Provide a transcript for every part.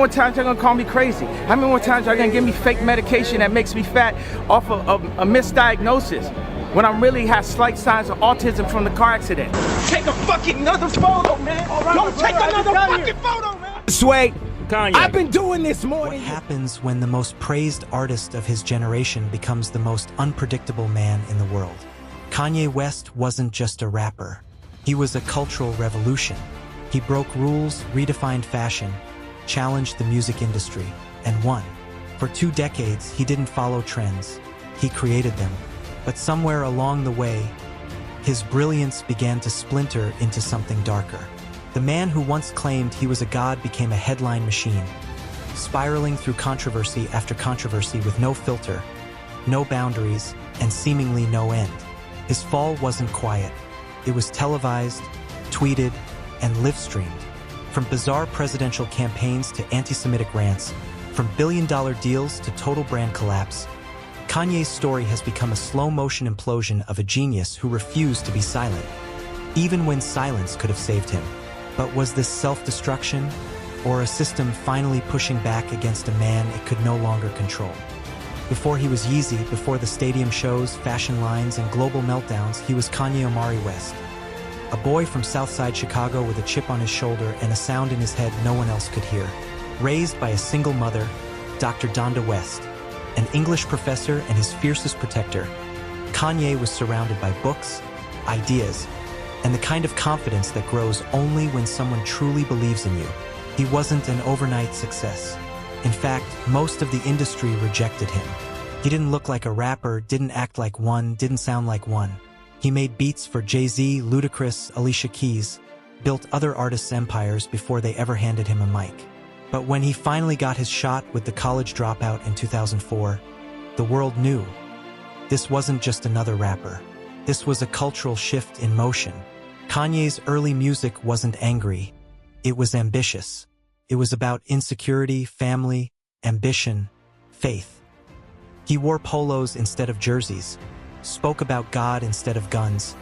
more times y'all gonna call me crazy? How many more times y'all gonna give me fake medication that makes me fat off of a misdiagnosis when I really have slight signs of autism from the car accident? Take a fucking another photo, man. Right, don't take another fucking photo, man. Sway, Kanye. I've been doing this more What happens when the most praised artist of his generation becomes the most unpredictable man in the world? Kanye West wasn't just a rapper. He was a cultural revolution. He broke rules, redefined fashion, challenged the music industry, and won. For 2 decades, he didn't follow trends. He created them. But somewhere along the way, his brilliance began to splinter into something darker. The man who once claimed he was a god became a headline machine, spiraling through controversy after controversy with no filter, no boundaries, and seemingly no end. His fall wasn't quiet. It was televised, tweeted, and live-streamed. From bizarre presidential campaigns to antisemitic rants, from billion-dollar deals to total brand collapse, Kanye's story has become a slow-motion implosion of a genius who refused to be silent, even when silence could have saved him. But was this self-destruction, or a system finally pushing back against a man it could no longer control? Before he was Yeezy, before the stadium shows, fashion lines, and global meltdowns, he was Kanye West. A boy from Southside Chicago with a chip on his shoulder and a sound in his head no one else could hear. Raised by a single mother, Dr. Donda West, an English professor and his fiercest protector, Kanye was surrounded by books, ideas, and the kind of confidence that grows only when someone truly believes in you. He wasn't an overnight success. In fact, most of the industry rejected him. He didn't look like a rapper, didn't act like one, didn't sound like one. He made beats for Jay-Z, Ludacris, Alicia Keys, built other artists' empires before they ever handed him a mic. But when he finally got his shot with The College Dropout in 2004, the world knew. This wasn't just another rapper. This was a cultural shift in motion. Kanye's early music wasn't angry. It was ambitious. It was about insecurity, family, ambition, faith. He wore polos instead of jerseys, spoke about God instead of guns,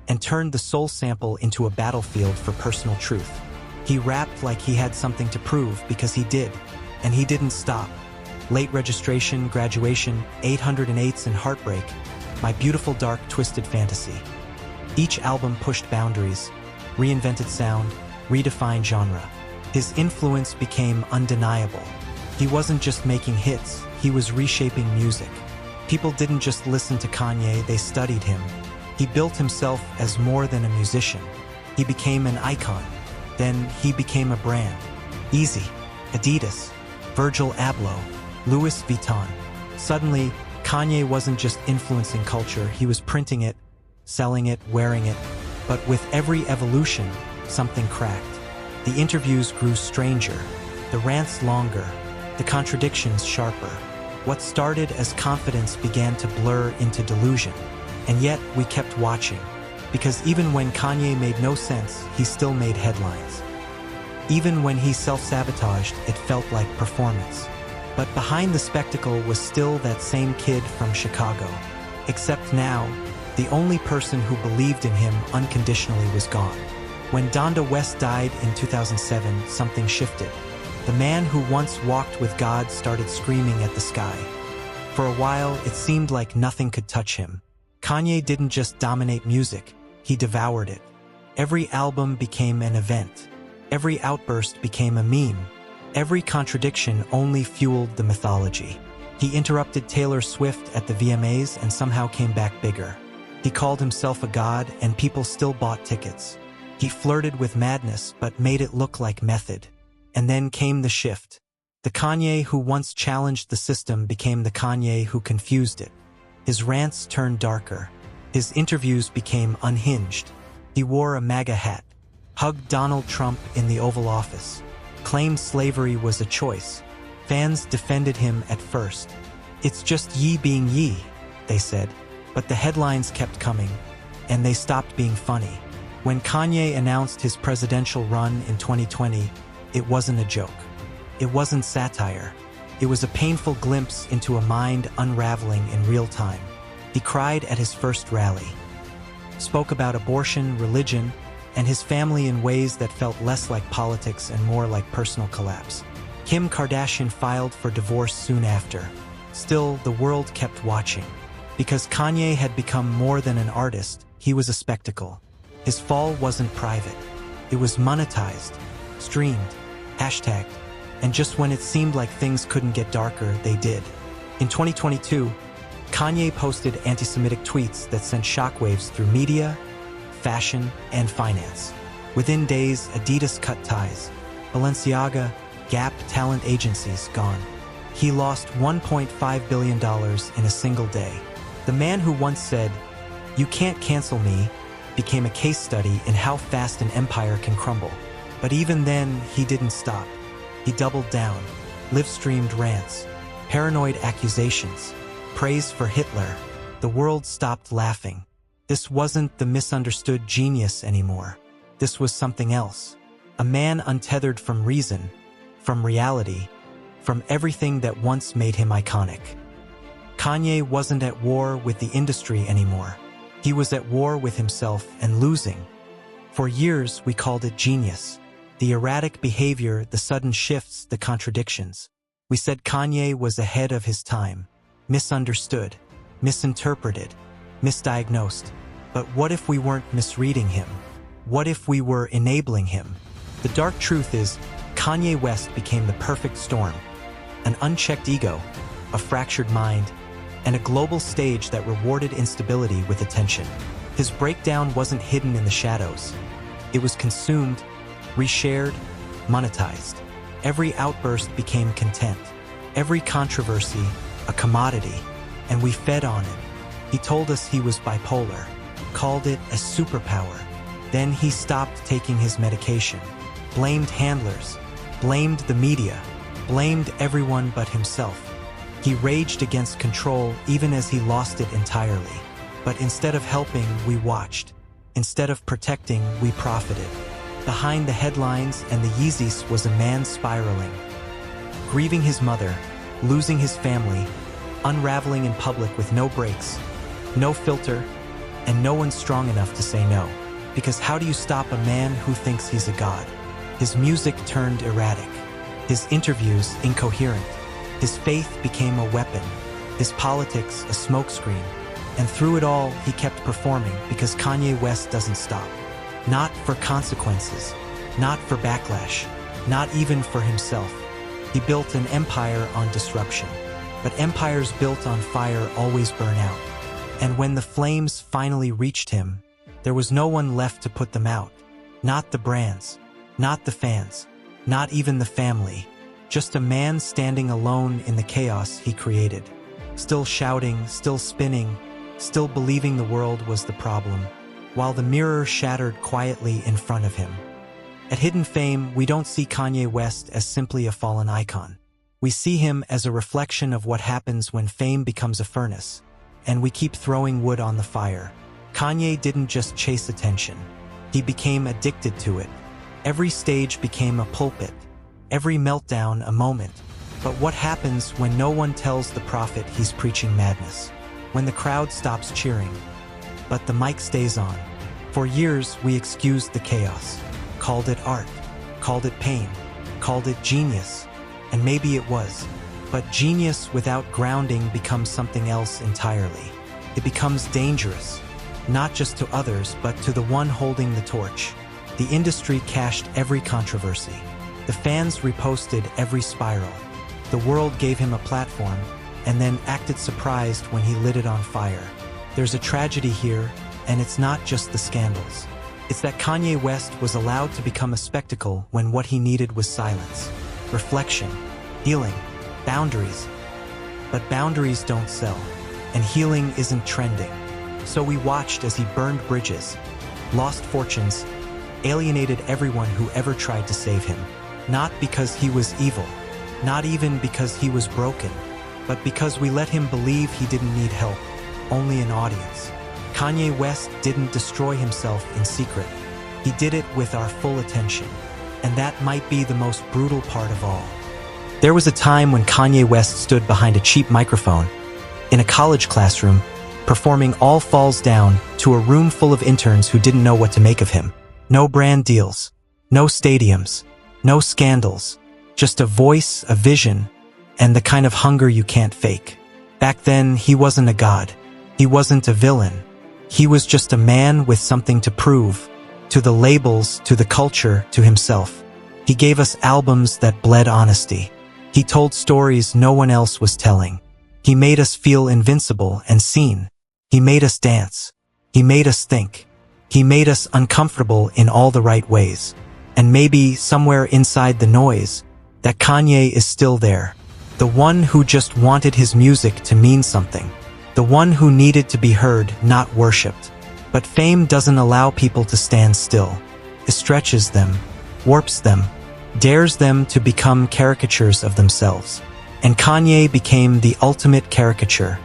and turned the soul sample into a battlefield for personal truth. He rapped like he had something to prove because he did, and he didn't stop. Late Registration, Graduation, 808s and Heartbreak, My Beautiful Dark Twisted Fantasy. Each album pushed boundaries, reinvented sound, redefined genre. His influence became undeniable. He wasn't just making hits, he was reshaping music. People didn't just listen to Kanye, they studied him. He built himself as more than a musician. He became an icon. Then he became a brand. Yeezy, Adidas, Virgil Abloh, Louis Vuitton. Suddenly, Kanye wasn't just influencing culture, he was printing it, selling it, wearing it. But with every evolution, something cracked. The interviews grew stranger, the rants longer, the contradictions sharper. What started as confidence began to blur into delusion. And yet, we kept watching. Because even when Kanye made no sense, he still made headlines. Even when he self-sabotaged, it felt like performance. But behind the spectacle was still that same kid from Chicago. Except now, the only person who believed in him unconditionally was gone. When Donda West died in 2007, something shifted. The man who once walked with God started screaming at the sky. For a while, it seemed like nothing could touch him. Kanye didn't just dominate music, he devoured it. Every album became an event. Every outburst became a meme. Every contradiction only fueled the mythology. He interrupted Taylor Swift at the VMAs and somehow came back bigger. He called himself a god and people still bought tickets. He flirted with madness but made it look like method. And then came the shift. The Kanye who once challenged the system became the Kanye who confused it. His rants turned darker. His interviews became unhinged. He wore a MAGA hat, hugged Donald Trump in the Oval Office, claimed slavery was a choice. Fans defended him at first. It's just Ye being Ye, they said. But the headlines kept coming, and they stopped being funny. When Kanye announced his presidential run in 2020, it wasn't a joke. It wasn't satire. It was a painful glimpse into a mind unraveling in real time. He cried at his first rally, spoke about abortion, religion, and his family in ways that felt less like politics and more like personal collapse. Kim Kardashian filed for divorce soon after. Still, the world kept watching. Because Kanye had become more than an artist, he was a spectacle. His fall wasn't private. It was monetized, streamed, hashtagged, and just when it seemed like things couldn't get darker, they did. In 2022, Kanye posted antisemitic tweets that sent shockwaves through media, fashion, and finance. Within days, Adidas cut ties. Balenciaga, Gap talent agencies gone. He lost $1.5 billion in a single day. The man who once said, "You can't cancel me," became a case study in how fast an empire can crumble. But even then, he didn't stop. He doubled down, live-streamed rants, paranoid accusations, praise for Hitler. The world stopped laughing. This wasn't the misunderstood genius anymore. This was something else. A man untethered from reason, from reality, from everything that once made him iconic. Kanye wasn't at war with the industry anymore. He was at war with himself and losing. For years, we called it genius. The erratic behavior, the sudden shifts, the contradictions. We said Kanye was ahead of his time, misunderstood, misinterpreted, misdiagnosed. But what if we weren't misreading him? What if we were enabling him? The dark truth is, Kanye West became the perfect storm. An unchecked ego, a fractured mind, and a global stage that rewarded instability with attention. His breakdown wasn't hidden in the shadows. It was consumed, reshared, monetized. Every outburst became content. Every controversy, a commodity, and we fed on it. He told us he was bipolar, called it a superpower. Then he stopped taking his medication, blamed handlers, blamed the media, blamed everyone but himself. He raged against control even as he lost it entirely. But instead of helping, we watched. Instead of protecting, we profited. Behind the headlines and the Yeezys was a man spiraling, grieving his mother, losing his family, unraveling in public with no brakes, no filter, and no one strong enough to say no. Because how do you stop a man who thinks he's a god? His music turned erratic, his interviews incoherent, his faith became a weapon, his politics a smokescreen, and through it all he kept performing because Kanye West doesn't stop. Not for consequences, not for backlash, not even for himself. He built an empire on disruption. But empires built on fire always burn out. And when the flames finally reached him, there was no one left to put them out. Not the brands, not the fans, not even the family. Just a man standing alone in the chaos he created. Still shouting, still spinning, still believing the world was the problem, while the mirror shattered quietly in front of him. At Hidden Fame, we don't see Kanye West as simply a fallen icon. We see him as a reflection of what happens when fame becomes a furnace, and we keep throwing wood on the fire. Kanye didn't just chase attention. He became addicted to it. Every stage became a pulpit, every meltdown a moment. But what happens when no one tells the prophet he's preaching madness? When the crowd stops cheering, but the mic stays on. For years, we excused the chaos, called it art, called it pain, called it genius. And maybe it was. But genius without grounding becomes something else entirely. It becomes dangerous, not just to others, but to the one holding the torch. The industry cached every controversy. The fans reposted every spiral. The world gave him a platform, and then acted surprised when he lit it on fire. There's a tragedy here, and it's not just the scandals. It's that Kanye West was allowed to become a spectacle when what he needed was silence, reflection, healing, boundaries. But boundaries don't sell, and healing isn't trending. So we watched as he burned bridges, lost fortunes, alienated everyone who ever tried to save him. Not because he was evil, not even because he was broken, but because we let him believe he didn't need help, only an audience. Kanye West didn't destroy himself in secret. He did it with our full attention. And that might be the most brutal part of all. There was a time when Kanye West stood behind a cheap microphone in a college classroom, performing All Falls Down to a room full of interns who didn't know what to make of him. No brand deals, no stadiums, no scandals, just a voice, a vision, and the kind of hunger you can't fake. Back then, he wasn't a god. He wasn't a villain. He was just a man with something to prove, to the labels, to the culture, to himself. He gave us albums that bled honesty. He told stories no one else was telling. He made us feel invincible and seen. He made us dance. He made us think. He made us uncomfortable in all the right ways. And maybe somewhere inside the noise, that Kanye is still there. The one who just wanted his music to mean something. The one who needed to be heard, not worshipped. But fame doesn't allow people to stand still. It stretches them, warps them, dares them to become caricatures of themselves. And Kanye became the ultimate caricature,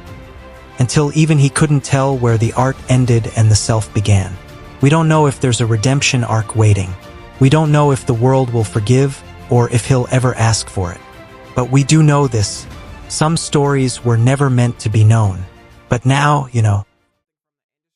until even he couldn't tell where the art ended and the self began. We don't know if there's a redemption arc waiting. We don't know if the world will forgive or if he'll ever ask for it. But we do know this. Some stories were never meant to be known. But now,